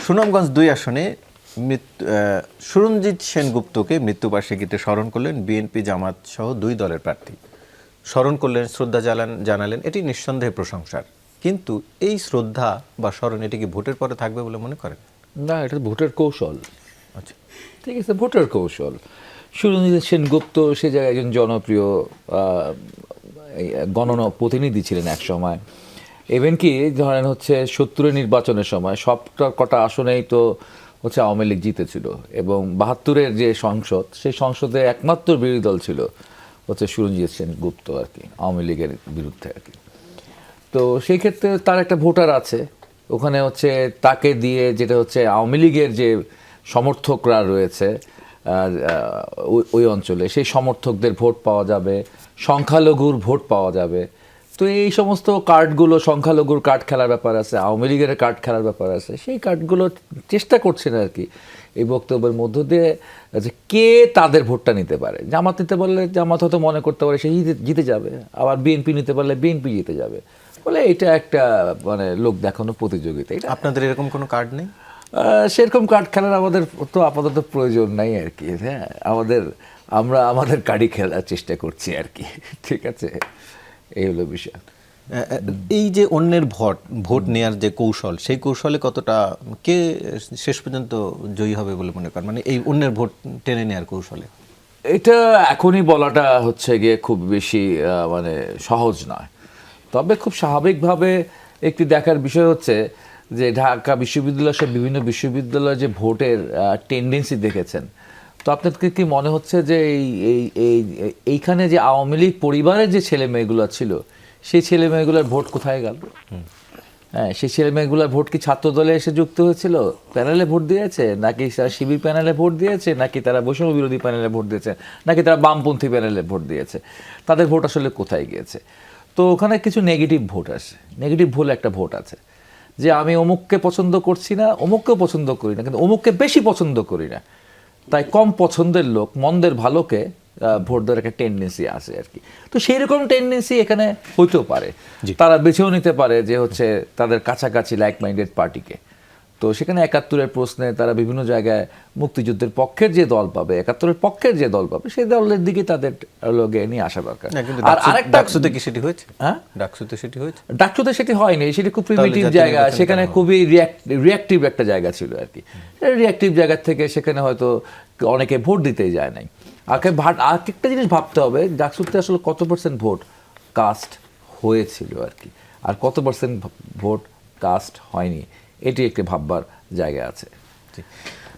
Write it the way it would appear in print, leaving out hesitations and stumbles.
সুনামগঞ্জ ২ আসনে সুরঞ্জিত সেনগুপ্তকে মৃত্যুবার্ষিকীতে স্মরণ করলেন বিএনপি জামাত সহ ২ দলের প্রার্থী। স্মরণ করলেন, শ্রদ্ধা জানালেন, এটি নিঃসন্দেহে প্রশংসার। কিন্তু এই শ্রদ্ধা বা স্মরণ এটি কি ভোটের পরে থাকবে বলে মনে করেন? না, এটা ভোটের কৌশল। আচ্ছা, ঠিক আছে, ভোটের কৌশল। সুরঞ্জিত সেনগুপ্ত সে জায়গায় একজন জনপ্রিয় গণনা প্রতিনিধি ছিলেন এক সময়। ইভেন কি ধরেন হচ্ছে ৭০-এর নির্বাচনের সময় সবটা কটা আসনেই তো হচ্ছে আওয়ামী লীগ জিতেছিল, এবং ৭২-এর যে সংসদ, সেই সংসদে একমাত্র বিরোধী দল ছিল হচ্ছে সুরঞ্জিত সেনগুপ্ত আর কি, আওয়ামী লীগের বিরুদ্ধে আর কি। তো সেই ক্ষেত্রে তার একটা ভোটার আছে ওখানে, হচ্ছে তাকে দিয়ে, যেটা হচ্ছে আওয়ামী লীগের যে সমর্থকরা রয়েছে ওই অঞ্চলে, সেই সমর্থকদের ভোট পাওয়া যাবে, সংখ্যালঘুর ভোট পাওয়া যাবে। তো এই সমস্ত কার্ডগুলো, সংখ্যালঘুর কার্ড খেলার ব্যাপার আছে, আওয়ামী লীগের কার্ড খেলার ব্যাপার আছে, সেই কার্ডগুলো চেষ্টা করছেন আর কি এই বক্তব্যের মধ্য দিয়ে, যে কে তাদের ভোটটা নিতে পারে। জামাত নিতে পারলে জামাত হয়তো মনে করতে পারে সে জিতে যাবে, আবার বিএনপি নিতে পারলে বিএনপি জিতে যাবে, বলে এটা একটা মানে লোক দেখানো প্রতিযোগিতা। এটা আপনাদের এরকম কোনো কার্ড নেই? সেরকম কার্ড খেলার আমাদের তো আপাতত প্রয়োজন নাই আর কি। হ্যাঁ, আমরা আমাদের কার্ডই খেলার চেষ্টা করছি আর কি। ঠিক আছে, এই হলো বিষয়। এই যে অন্যের ভোট নেয়ার যে কৌশল, সেই কৌশলে কতটা কে শেষ পর্যন্ত জয়ী হবে বলে মনে করেন? মানে এই অন্যের ভোট টেনে নেয়ার কৌশলে এটা এখনই বলাটা হচ্ছে গিয়ে খুব বেশি মানে সহজ নয়। তবে খুব স্বাভাবিকভাবে একটি দেখার বিষয় হচ্ছে যে ঢাকা বিশ্ববিদ্যালয় সহ বিভিন্ন বিশ্ববিদ্যালয়ে যে ভোটের টেন্ডেন্সি দেখেছেন, তো আপনাদেরকে কি মনে হচ্ছে যে এইখানে যে আওয়ামী লীগ পরিবারের যে ছেলে মেয়েগুলো ছিল, সেই ছেলে মেয়েগুলোর ভোট কোথায় গেল? হ্যাঁ, সেই ছেলে মেয়েগুলোর ভোট কি ছাত্র দলে এসে যুক্ত হয়েছিল, প্যানেলে ভোট দিয়েছে, নাকি তারা শিবির প্যানেলে ভোট দিয়েছে, নাকি তারা বৈষম্য বিরোধী প্যানেলে ভোট দিয়েছে, নাকি তারা বামপন্থী প্যানেলে ভোট দিয়েছে? তাদের ভোট আসলে কোথায় গিয়েছে? তো ওখানে কিছু নেগেটিভ ভোট আছে, নেগেটিভ ভোট একটা ভোট আছে যে আমি অমুককে পছন্দ করছি না, অমুককেও পছন্দ করি না, কিন্তু অমুককে বেশি পছন্দ করি না, তাই কম পছন্দের লোক মন্দের ভালোকে ভোট দেওয়ার একটা টেন্ডেন্সি আছে আর কি। তো সেই রকম টেন্ডেন্সি এখানে হইতেও পারে, তারা বেছেও নিতে পারে যে হচ্ছে তাদের কাছাকাছি লাইক মাইন্ডেড পার্টিকে। তো সেখানে ৭১-এর প্রশ্নে তারা বিভিন্ন জায়গায় মুক্তিযুদ্ধের পক্ষের যে দল পাবে, ৭১-এর পক্ষের যে দল পাবে, সেই দলের দিকে তাদের লোকে নিয়ে আসা দরকার। আর আরেকটা ডাকসুতে কি সেটি হয়েছে? হ্যাঁ, ডাকসুতে সেটি হয়েছে। ডাকসুতে সেটি হয়নি, সেটি খুব প্রিমিটিভ জায়গা, সেখানে খুবই রিয়াক্টিভ একটা জায়গা ছিল আর কি। রিয়াক্টিভ জায়গা থেকে সেখানে হয়তো অনেকে ভোট দিতেই যায় নাই। আরেকটা জিনিস ভাবতে হবে, ডাকসুতে আসলে কত পার্সেন্ট ভোট কাস্ট হয়েছিল আর কি, আর কত পার্সেন্ট ভোট কাস্ট হয়নি, এটি একটি ভাববার জায়গা আছে।